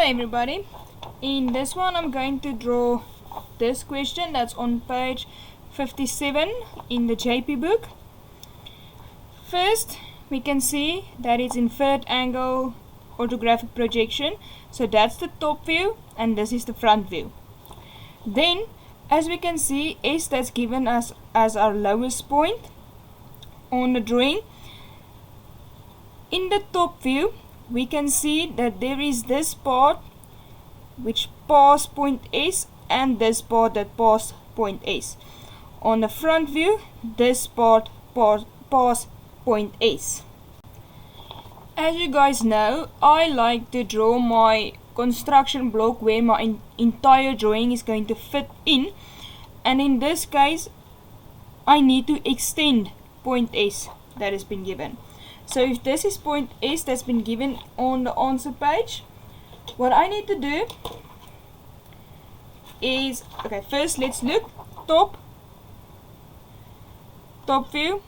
Hi everybody, in this one I'm going to draw this question that's on page 57 in the JP book. First we can see that it's in third angle orthographic projection, so that's the top view and this is the front view. Then as we can see, S that's given us as our lowest point on the drawing. In the top view we can see that there is this part which pass point S and this part that pass point S. On the front view, this part pass point S. As you guys know, I like to draw my construction block where my entire drawing is going to fit in, and in this case I need to extend point S that has been given. So if this is point S that's been given on the answer page, what I need to do is, okay, first let's look top view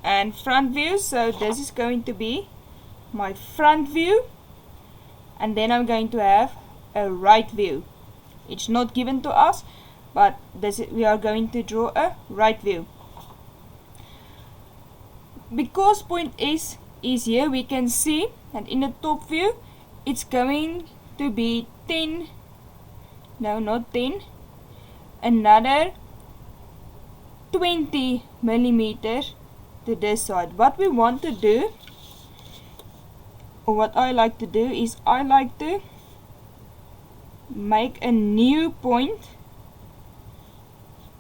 and front view. So this is going to be my front view, and then I'm going to have a right view. It's not given to us, but we are going to draw a right view. Because point S is here, we can see that in the top view it's going to be 10, no not 10, another 20 millimeters to this side. What we want to do, or what I like to do, is I like to make a new point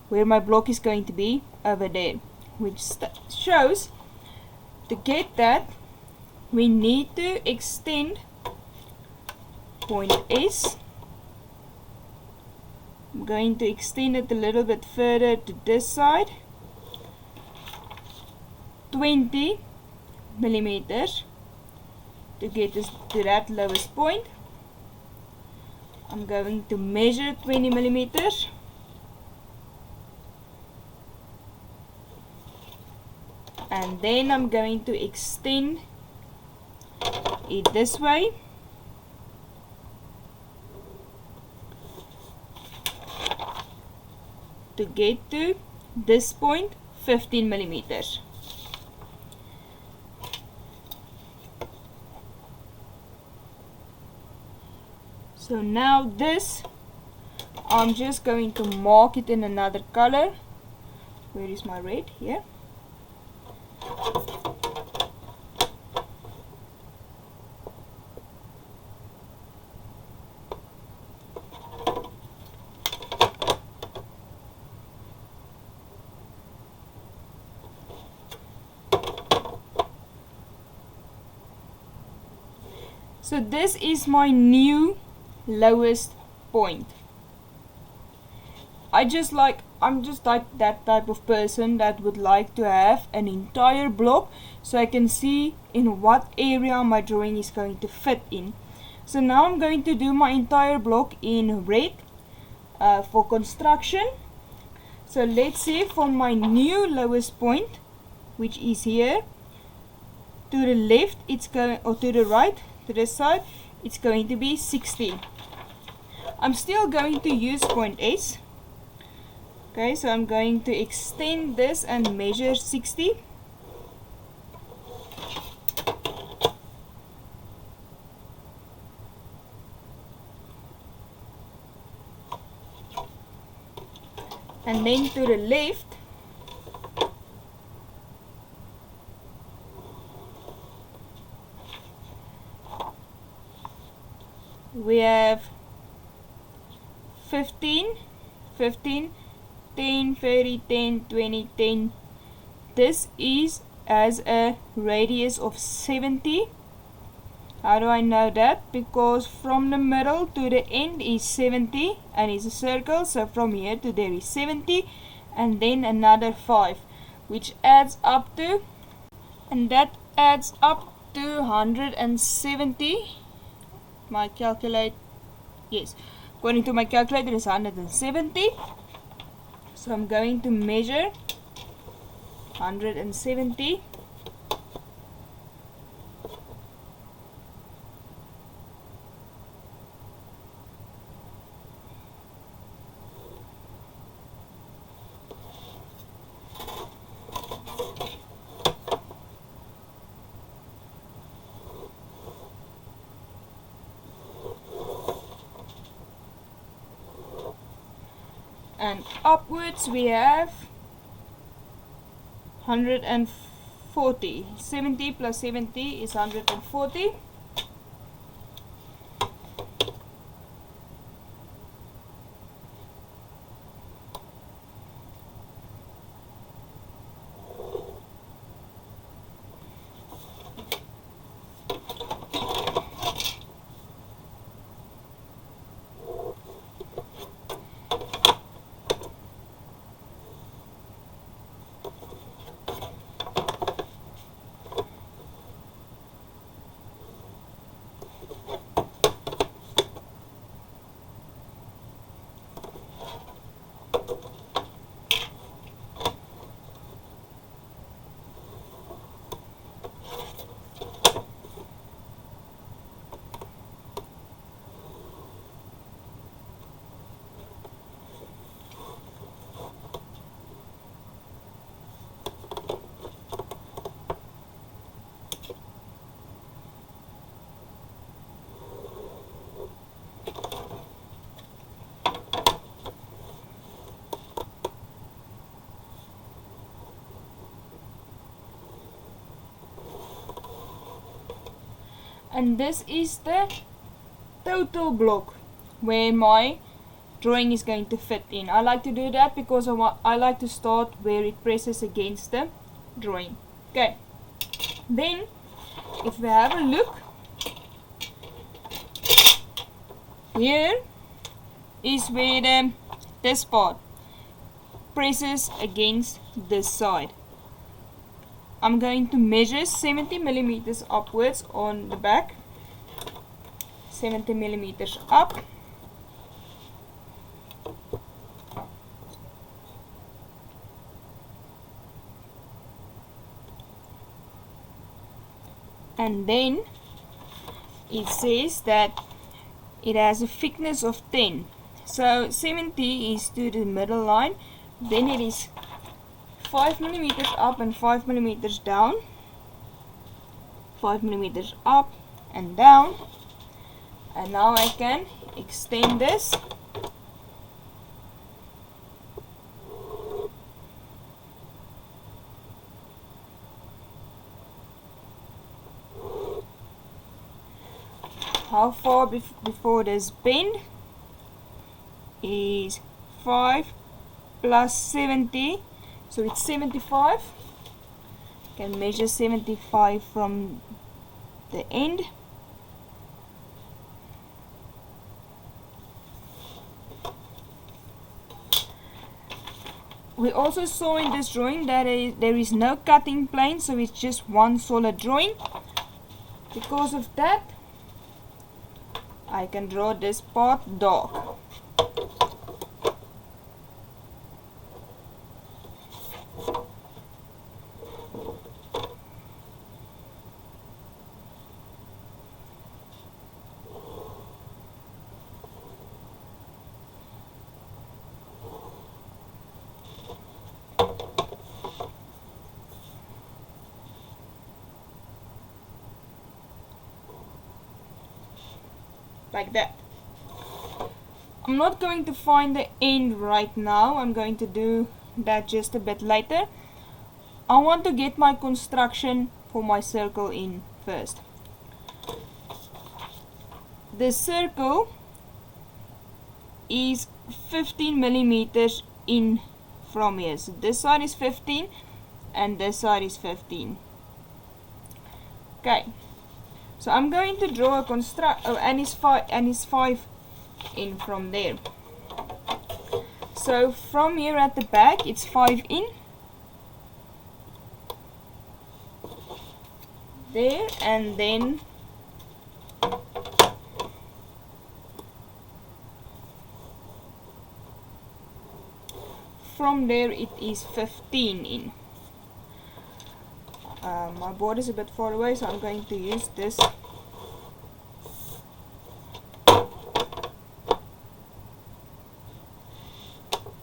where my block is going to be over there, which shows to get that we need to extend point S. I'm going to extend it a little bit further to this side, 20 millimeters to get us to that lowest point. I'm going to measure 20 millimeters. And then I'm going to extend it this way. To get to this point, 15 millimeters. So now this, I'm just going to mark it in another color. Where is my red? Here. So this is my new lowest point. I'm just like that type of person that would like to have an entire block so I can see in what area my drawing is going to fit in. So now I'm going to do my entire block in red for construction. So let's see, from my new lowest point, which is here, to the left it's going, or to the right, to this side, it's going to be 60. I'm still going to use point S. Okay, so I'm going to extend this and measure 60. And then to the left, we have 15, 10, 30, 10, 20, 10. This is as a radius of 70. How do I know that? Because from the middle to the end is 70 and it's a circle, so from here to there is 70 and then another 5, which adds up to, and that adds up to 170. My calculate, yes, according to my calculator is 170. So I'm going to measure 170. and upwards we have 140. 70 plus 70 is 140. And this is the total block where my drawing is going to fit in. I like to do that because I like to start where it presses against the drawing. Okay, then if we have a look, here is where this part presses against this side. I'm going to measure 70 millimeters upwards on the back, 70 millimeters up, and then it says that it has a thickness of 10. So 70 is to the middle line, then it is 5 millimeters up and 5 millimeters down, 5 millimeters up and down, and now I can extend this how far before this bend is 5 plus 70. So it's 75. Can measure 75 from the end. We also saw in this drawing that there is no cutting plane, so it's just one solid drawing. Because of that, I can draw this part dark. Like that. I'm not going to find the end right now. I'm going to do that just a bit later. I want to get my construction for my circle in first. The circle is 15 millimeters in from here. So this side is 15 and this side is 15. Okay. So I'm going to draw a and it's 5 in from there. So from here at the back it's 5 in. There, and then from there it is 15 in. My board is a bit far away, so I'm going to use this.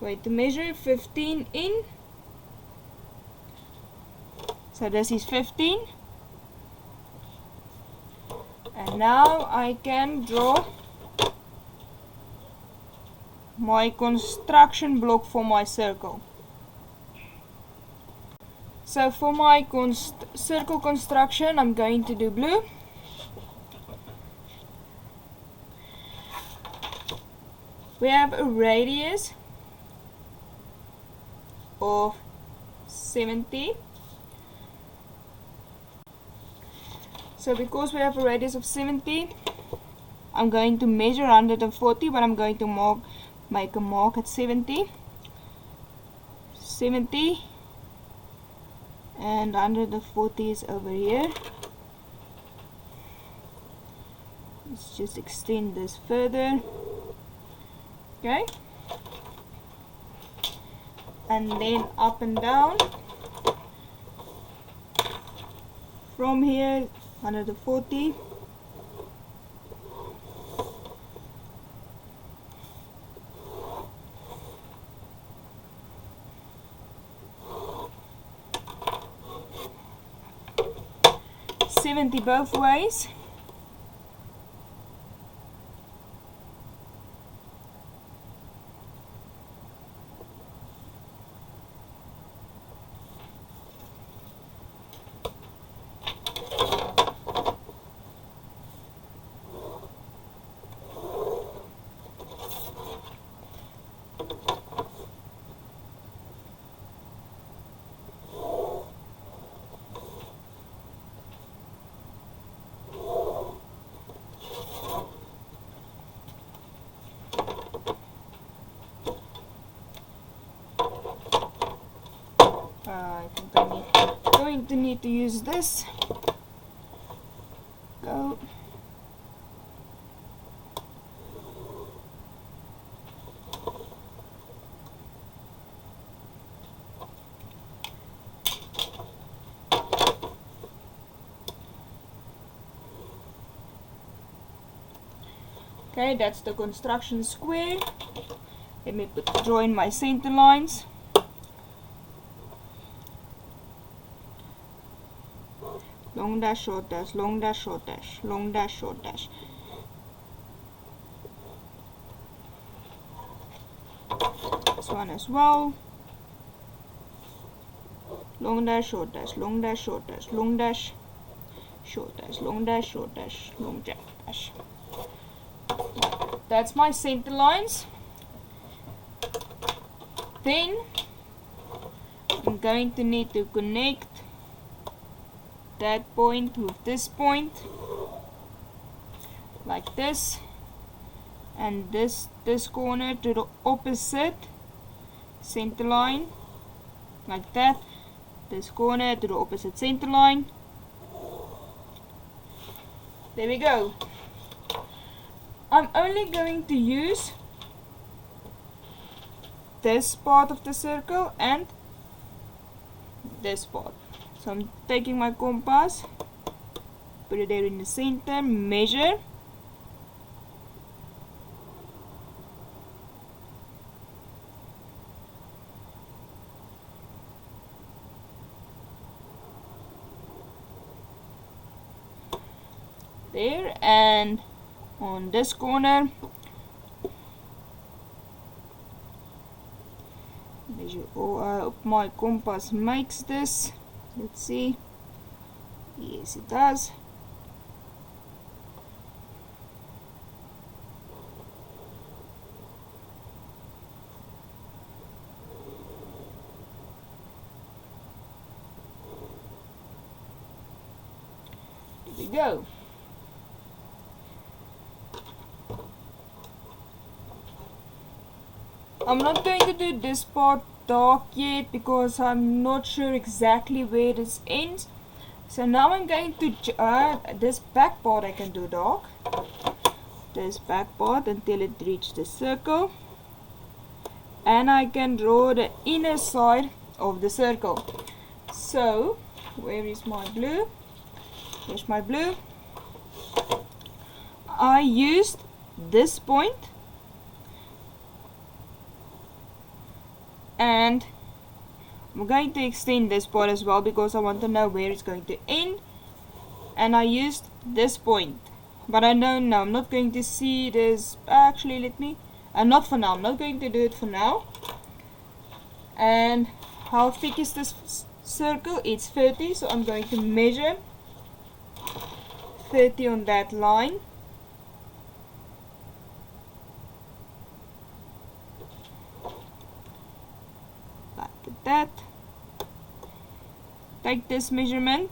Wait, to measure 15 in. So this is 15. And now I can draw my construction block for my circle. So for my circle construction, I'm going to do blue. We have a radius of 70. So because we have a radius of 70, I'm going to measure 140, but I'm going to make a mark at 70. 70 and 140 is over here. Let's just extend this further. Okay, and then up and down from here 140. Both ways. I think I'm going to need to use this. Go. Okay, that's the construction square. Let me draw in my center lines. Long dash, short dash, long dash, short dash, long dash, short dash. This one as well. Long dash, short dash, long dash, short dash, long dash, short dash, long dash, short dash, long dash. That's my center lines. Then I'm going to need to connect that point with this point, like this, and this corner to the opposite center line, like that. This corner to the opposite center line. There we go. I'm only going to use this part of the circle and this part. So I'm taking my compass, put it there in the center, measure. There, and on this corner, measure. Oh, I hope my compass makes this. Let's see. Yes, it does. There we go. I'm not going to do this part dark yet because I'm not sure exactly where this ends. So now I'm going to this back part I can do dark. This back part until it reaches the circle. And I can draw the inner side of the circle. So, where is my blue? Here's my blue. I used this point. And I'm going to extend this part as well because I want to know where it's going to end. And I used this point, but I don't know, I'm not going to see this. Actually, not for now, I'm not going to do it for now. And how thick is this circle? It's 30, so I'm going to measure 30 on that line. Like that. Take this measurement,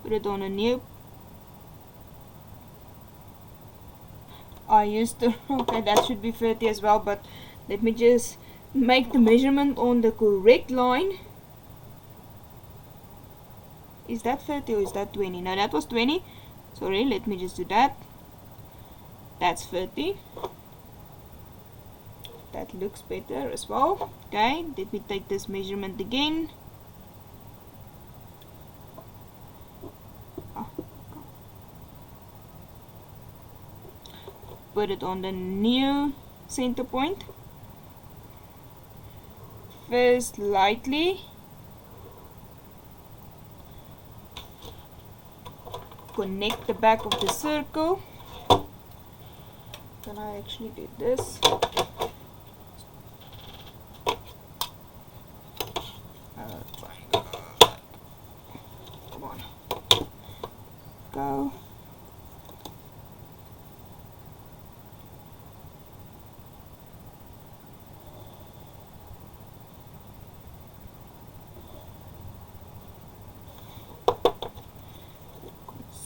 put it on a new. I used to, okay, that should be 30 as well, but let me just make the measurement on the correct line. Is that 30 or is that 20? No, that was 20. Sorry, let me just do that. That's 30. That looks better as well. Okay, let me take this measurement again. Put it on the new center point. First lightly connect the back of the circle. Can I actually do this? Come on. Go.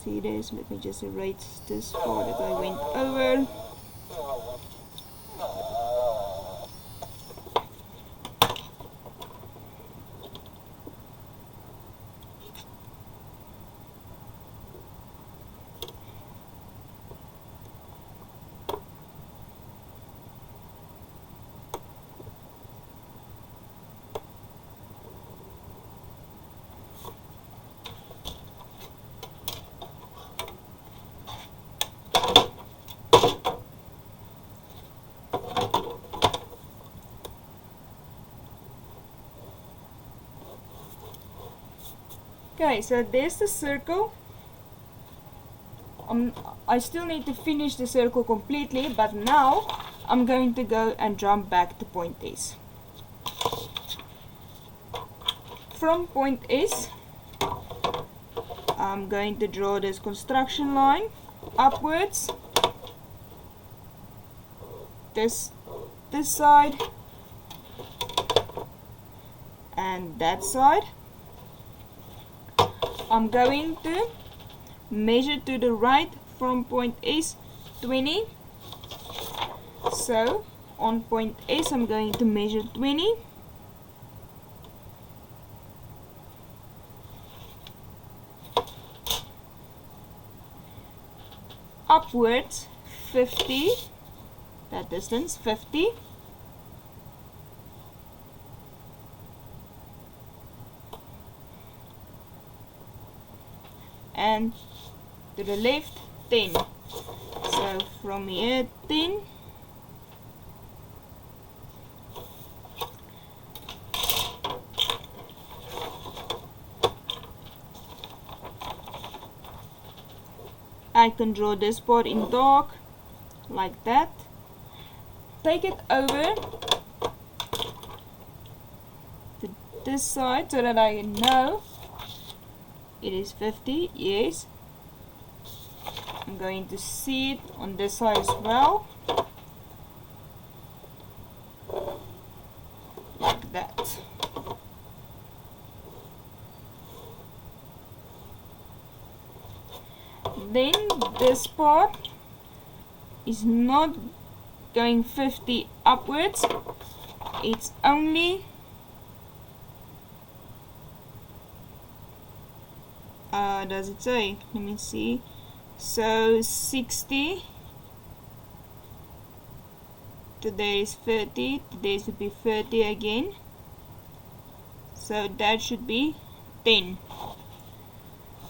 See this, let me just erase this part that I went over. Okay, so there's the circle. I still need to finish the circle completely, but now I'm going to go and jump back to point S. From point S, I'm going to draw this construction line upwards. This side and that side. I'm going to measure to the right from point S 20. So on point S I'm going to measure 20. Upwards 50, that distance 50. And to the left 10. So from here 10. I can draw this part in dark like that. Take it over to this side so that I know it is 50, yes. I'm going to see it on this side as well. Like that. Then this part is not going 50 upwards. It's only does it say? Let me see. So 60 to there is 30, to there should be 30 again, so that should be 10.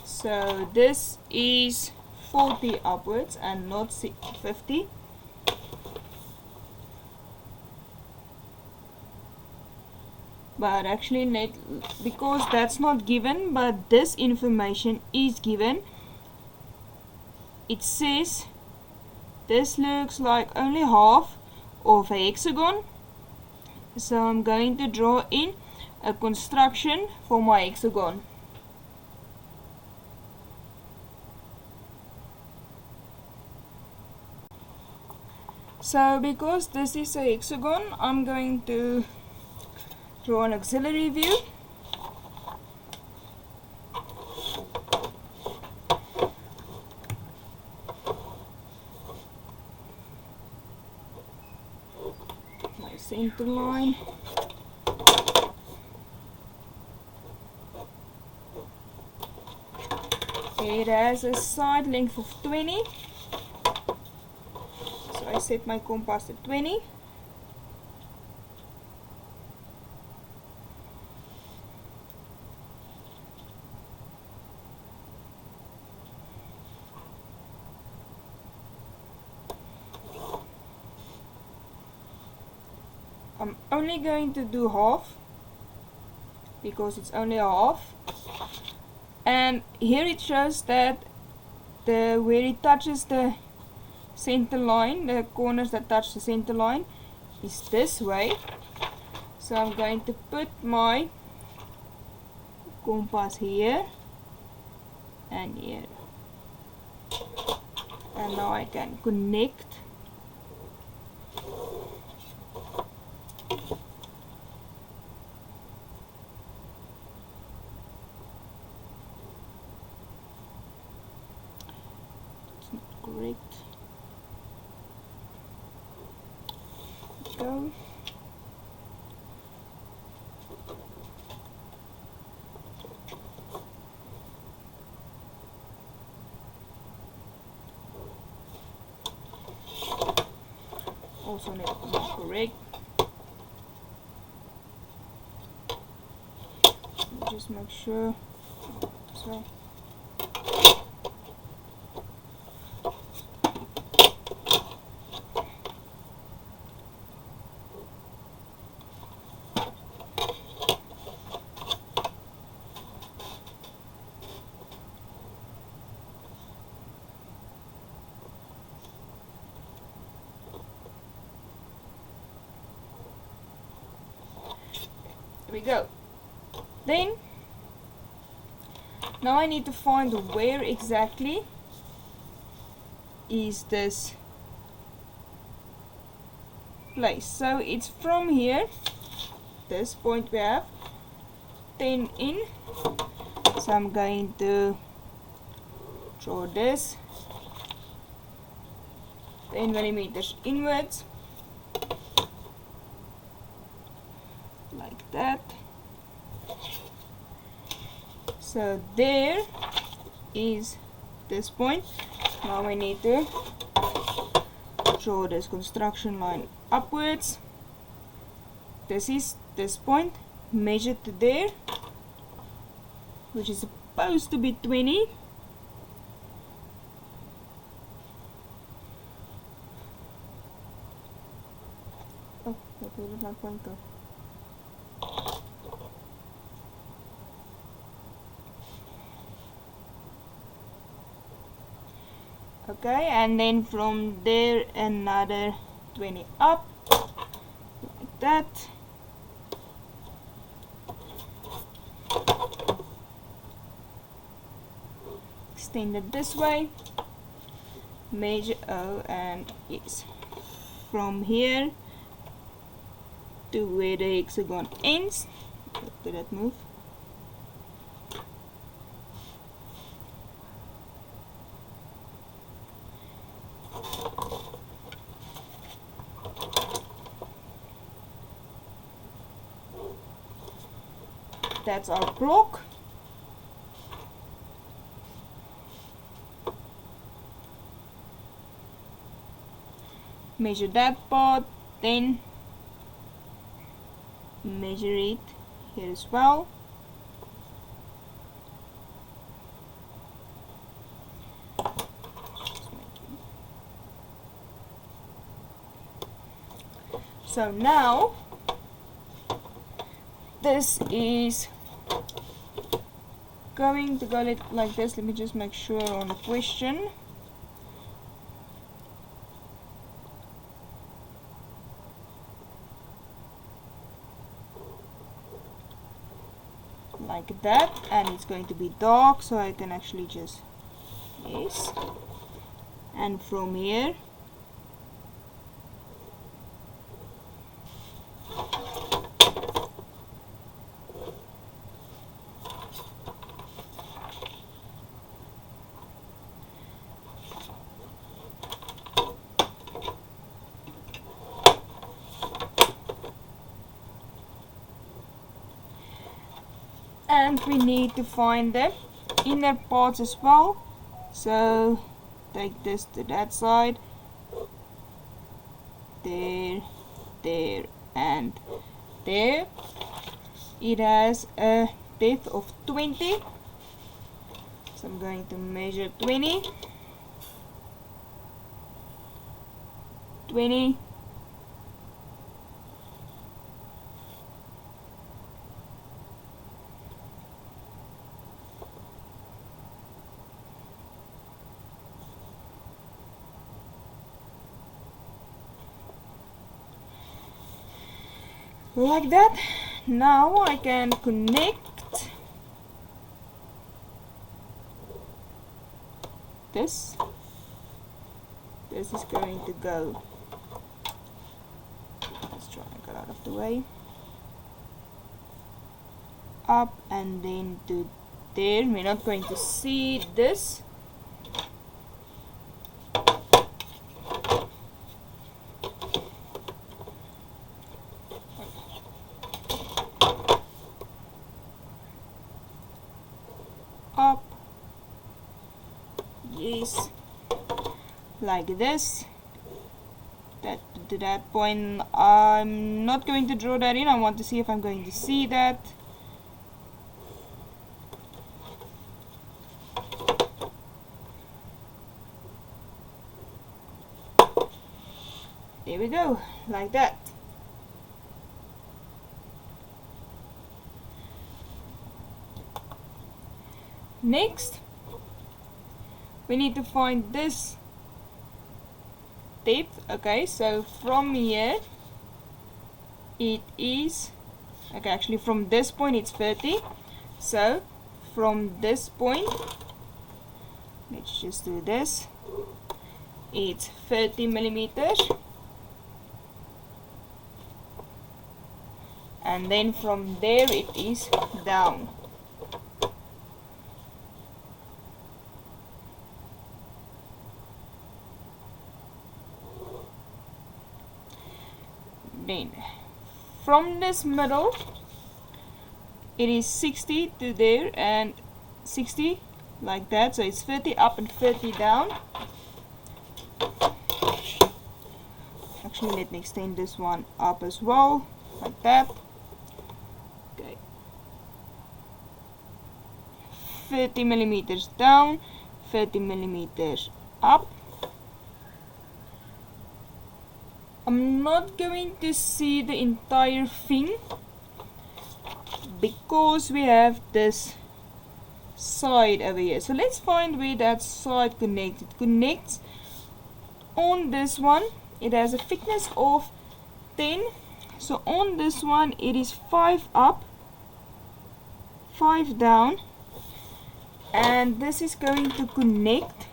So this is 40 upwards and not 50. But actually, because that's not given, but this information is given, it says this looks like only half of a hexagon, so I'm going to draw in a construction for my hexagon. So because this is a hexagon, I'm going to draw an auxiliary view. My center line. It has a side length of 20. So I set my compass at 20. I'm only going to do half because it's only a half, and here it shows that where it touches the center line, the corners that touch the center line is this way. So I'm going to put my compass here and here, and now I can connect. It's not correct. Go. Also not correct. Just make sure this way. There we go. Then now I need to find where exactly is this place. So it's from here, this point we have 10 in. So I'm going to draw this 10 millimeters inwards, like that. So there is this point. Now we need to draw this construction line upwards. This is this point, measure to there, which is supposed to be 20. Oh, where did my point go? Okay, and then from there another 20 up, like that. Extend it this way, measure O, and yes, from here to where the hexagon ends. Did that move? That's our block. Measure that part, then measure it here as well. So now this is going to go like this. Let me just make sure on the question. like that, and it's going to be dark, so I can actually just, yes, and from here and we need to find the inner parts as well, so take this to that side, there, there and there. It has a depth of 20, so I'm going to measure 20, like that. Now I can connect this. This is going to go, let's try and get out of the way, up and then to there. We're not going to see this. Up, yes, like this, that to that point. I'm not going to draw that in. I want to see if I'm going to see that. There we go, like that. Next, we need to find this depth. Okay, so from here it is, okay, actually from this point it's 30, so from this point, let's just do this, it's 30 millimeters, and then from there it is down. Then from this middle it is 60 to there and 60 like that, so it's 30 up and 30 down. Actually, let me extend this one up as well, like that. Okay, 30 millimeters down, 30 millimeters up. I'm not going to see the entire thing because we have this side over here. So let's find where that side connects. It connects on this one. It has a thickness of 10. So on this one it is 5 up, 5 down, and this is going to connect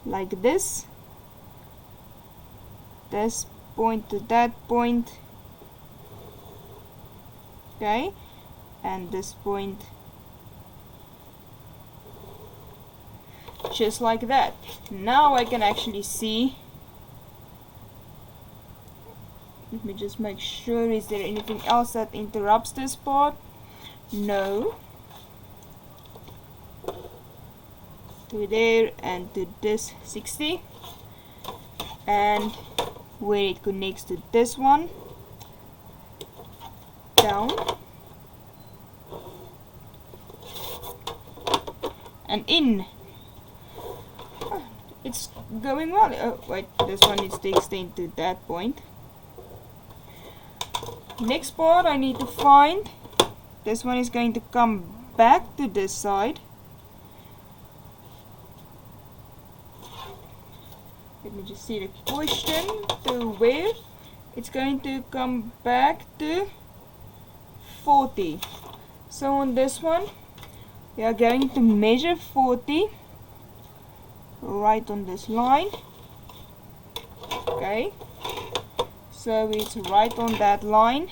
like this. This point to that point, okay, and this point, just like that. Now I can actually see, let me just make sure, is there anything else that interrupts this part? No. To there and to this 60, and where it connects to this one, down and in. It's going well. Oh wait, this one needs to extend to that point. Next part I need to find, this one is going to come back to this side. Let me just see the question to where it's going to come back to 40. So on this one we are going to measure 40 right on this line. Okay, so it's right on that line.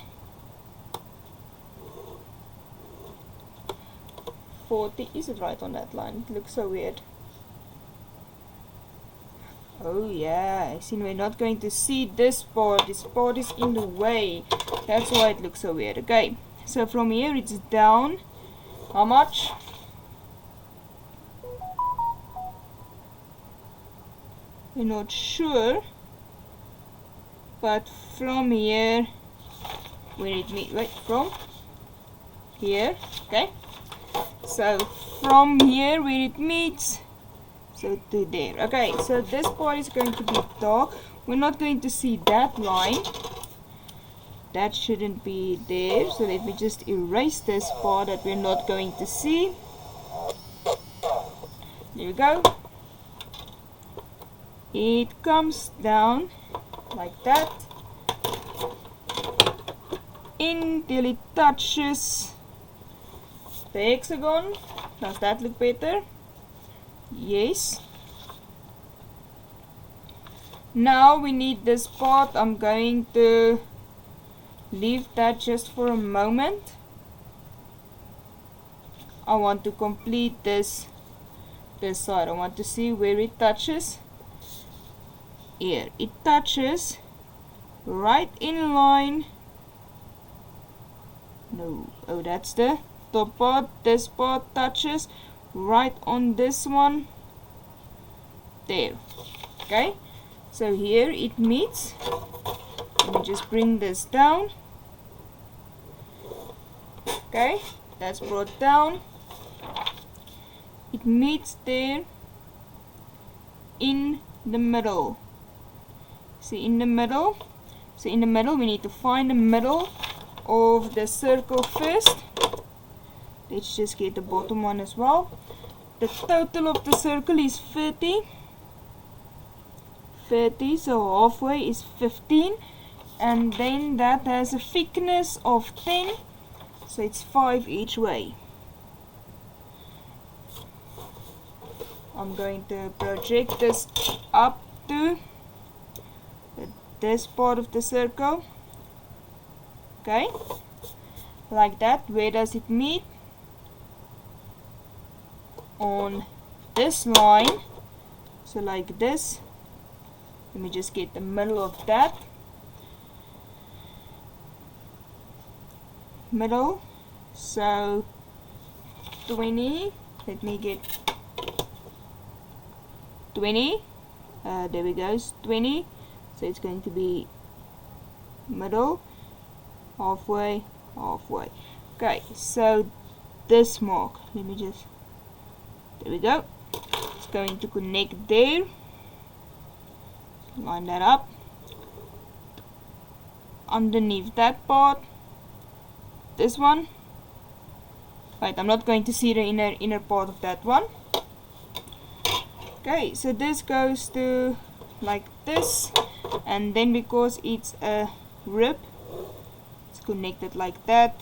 40, is it right on that line? It looks so weird. Oh yeah, I see we're not going to see this part. This part is in the way. That's why it looks so weird. Okay, so from here it's down. How much? We're not sure. But from here, where it meet? Wait, from here. Okay. So from here where it meets, so to there. Okay, so this part is going to be dark. We're not going to see that line. That shouldn't be there. So let me just erase this part that we're not going to see. There we go. It comes down like that until it touches the hexagon. Does that look better? Yes. Now we need this part. I'm going to leave that just for a moment. I want to complete this side. I want to see where it touches. Here it touches right in line. No, oh, that's the top part. This part touches right on this one there. Okay, so here it meets. Let me just bring this down. Okay, that's brought down. It meets there in the middle. See, in the middle. So in the middle we need to find the middle of the circle first. Let's just get the bottom one as well. The total of the circle is 30. 30, so halfway is 15, and then that has a thickness of 10, so it's 5 each way. I'm going to project this up to this part of the circle. Okay, like that. Where does it meet? On this line, so like this. Let me just get the middle of that. Middle, so 20. Let me get 20. There we go, 20. So it's going to be middle, halfway, halfway. Okay, so this mark, let me just, there we go. It's going to connect there. Line that up. Underneath that part, this one. Right, I'm not going to see the inner part of that one. Okay, so this goes to like this, and then because it's a rib, it's connected like that.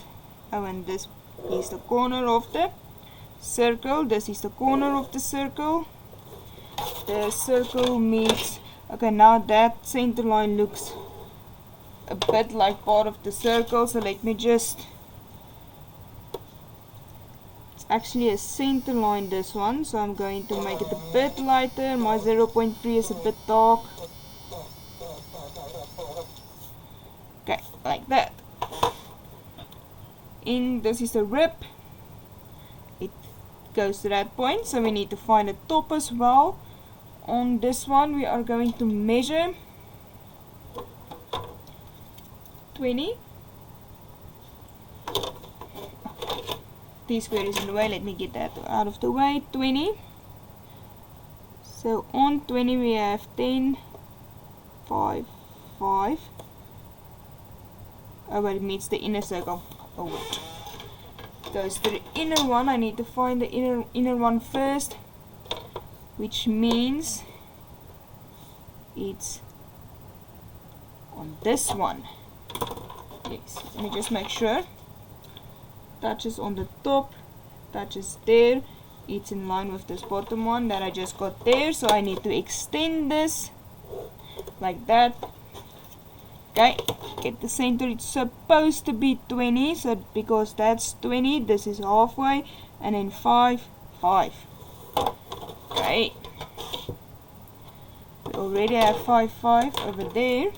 Oh, and this is the corner of the circle. This is the corner of the circle. The circle meets. Okay, now that center line looks a bit like part of the circle, so let me just, it's actually a center line, this one, so I'm going to make it a bit lighter. My 0.3 is a bit dark. Okay, like that. In this is a rib. It goes to that point, so we need to find the top as well. On this one we are going to measure 20. T-square is in the way, let me get that out of the way. 20. So on 20 we have 10, 5, 5. Oh, but it meets the inner circle. Oh wait. Goes to the inner one. I need to find the inner one first, which means it's on this one. Yes, let me just make sure. touches on the top, touches there. It's in line with this bottom one that I just got there, so I need to extend this like that. Okay, get the center. It's supposed to be 20, so because that's 20, this is halfway, and then 5, 5. Okay, we already have 5, 5 over there.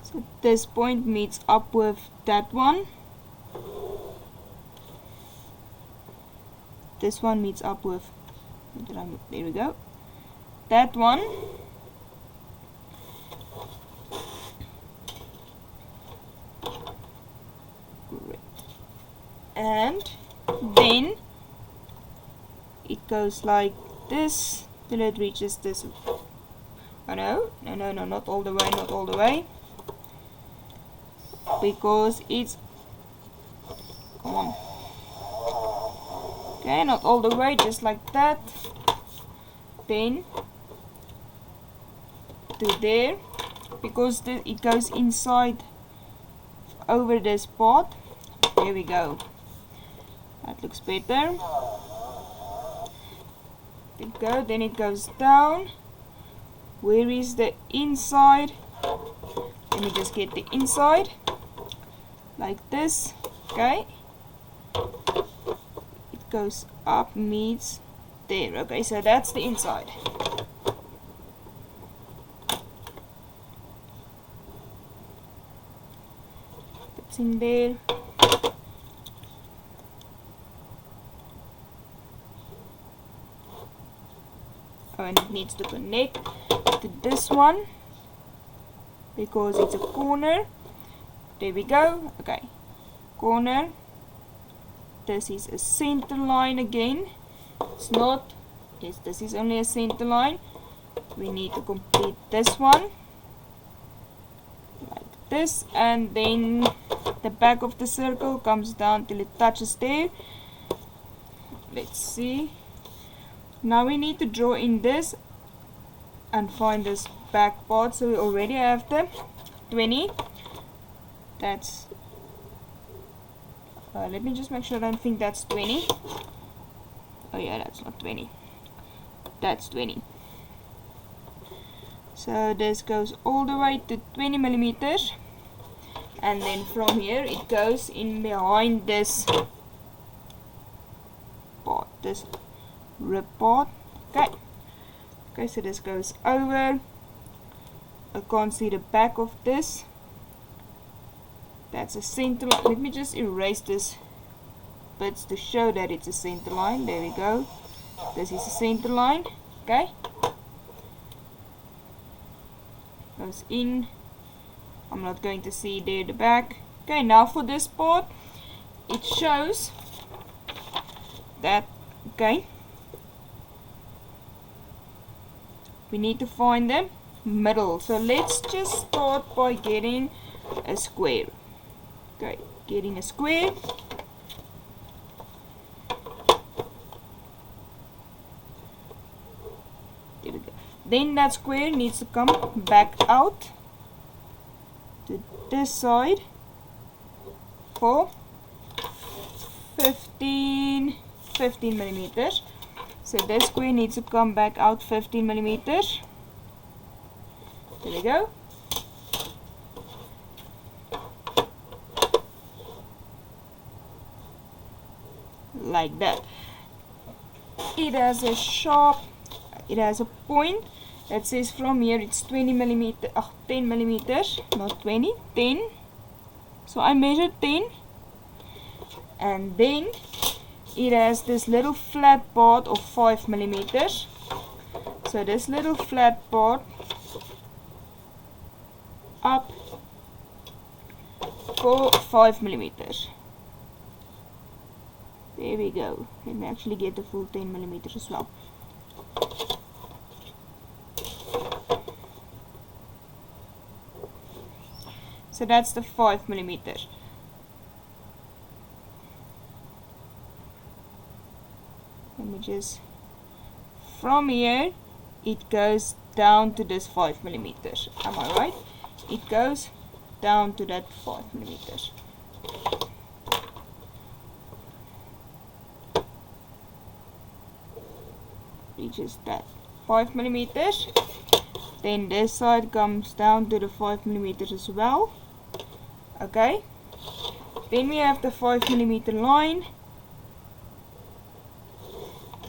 So this point meets up with that one. This one meets up with, there we go, that one. Great. And then it goes like this till it reaches this. Oh no, not all the way, not all the way, because it's, come on. Okay, not all the way, just like that. Then to there, because it goes inside over this part. There we go. That looks better. There we go. Then it goes down. Where is the inside? Let me just get the inside like this. Okay. Goes up, meets there. Okay, so that's the inside. That's in there. Oh, and it needs to connect to this one because it's a corner. There we go. Okay, corner. This is a center line again. It's not, yes, this is only a center line. We need to complete this one like this, and then the back of the circle comes down till it touches there. Let's see. Now we need to draw in this and find this back part. So we already have the 20. That's let me just make sure I don't think that's 20. Oh yeah, that's not 20. That's 20. So this goes all the way to 20 millimeters. And then from here it goes in behind this part, this rib part. Okay. Okay, so this goes over. I can't see the back of this. That's a center line. Let me just erase this bits to show that it's a center line. There we go. This is a center line. Okay. Goes in. I'm not going to see there the back. Okay, now for this part, it shows that, okay, we need to find the middle. So let's just start by getting a square. Okay, getting a square. There we go. Then that square needs to come back out to this side for 15 millimeters. So this square needs to come back out 15 millimeters. There we go. Like that. It has a sharp, it has a point that says from here it's 20 millimeter, 10 millimeters, not 20, 10. So I measured 10, and then it has this little flat part of 5 millimeters. So this little flat part up for 5 millimeters. There we go. Let me actually get the full 10 millimeters as well. So that's the 5 millimeters. Let me just, from here it goes down to this 5 millimeters. Am I right? It goes down to that 5 millimeters. reaches that 5 millimeters. Then this side comes down to the 5 millimeters as well. Okay, then we have the 5 millimeter line,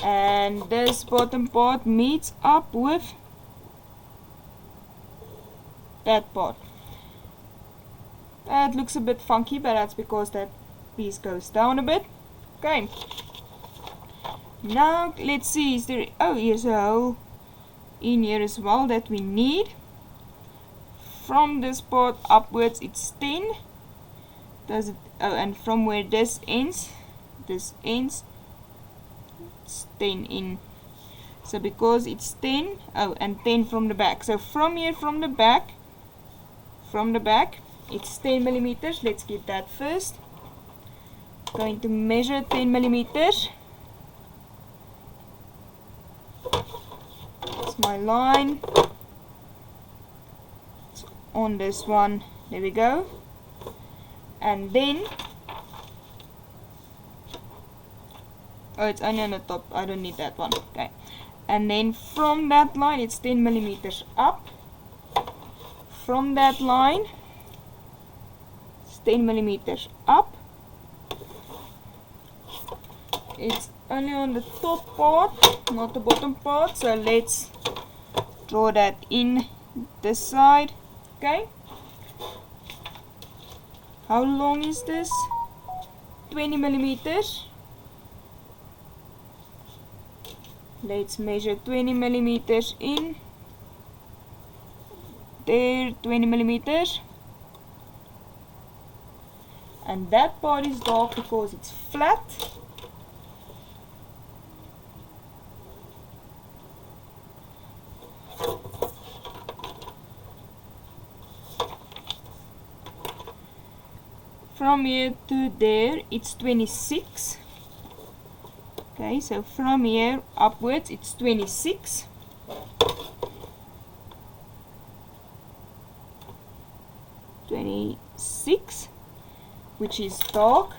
and this bottom part meets up with that part. It looks a bit funky, but that's because that piece goes down a bit. Okay, now let's see, is there, oh, here's a hole in here as well that we need. From this part upwards it's 10. Does it, oh, and from where this ends, it's 10 in. So because it's 10, oh, and 10 from the back. So from here, from the back, it's 10 millimeters. Let's get that first. Going to measure 10 millimeters. That's my line. It's on this one. There we go. And then, oh, it's only on the top. I don't need that one. Okay. And then from that line, it's 10 millimeters up. From that line, it's 10 millimeters up. It's only on the top part, not the bottom part. So let's draw that in this side. Okay. How long is this? 20 millimeters. Let's measure 20 millimeters in. There, 20 millimeters. And that part is dark because it's flat. From here to there, it's 26. Okay, so from here upwards, it's 26. Which is dark.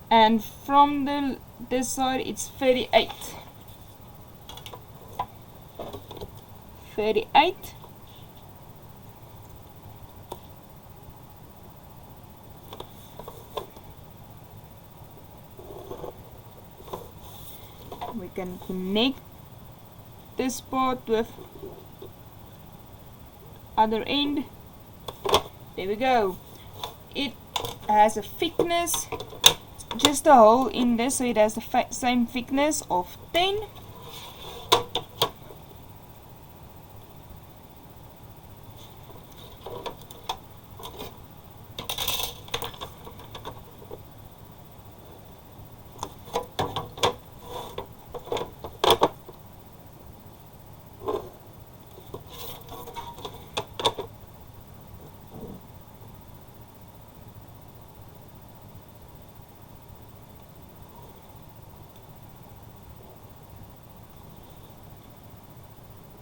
And from this side, it's 38. 38. We can connect this part with other end. There we go. It has a thickness, just a hole in this, so it has the same thickness of 10.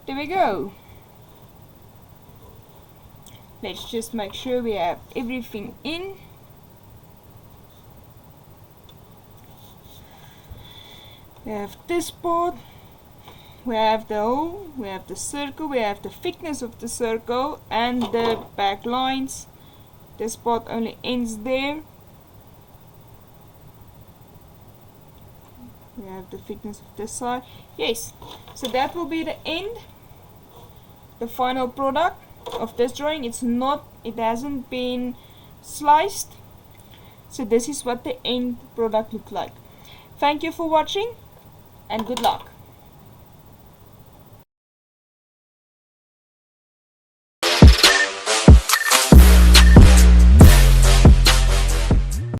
There we go. Let's just make sure we have everything in. We have this part, we have the hole, we have the circle, we have the thickness of the circle and the back lines. This part only ends there. We have the thickness of this side. Yes, so that will be the end, the final product of this drawing. It hasn't been sliced, so this is what the end product looks like. Thank you for watching and good luck.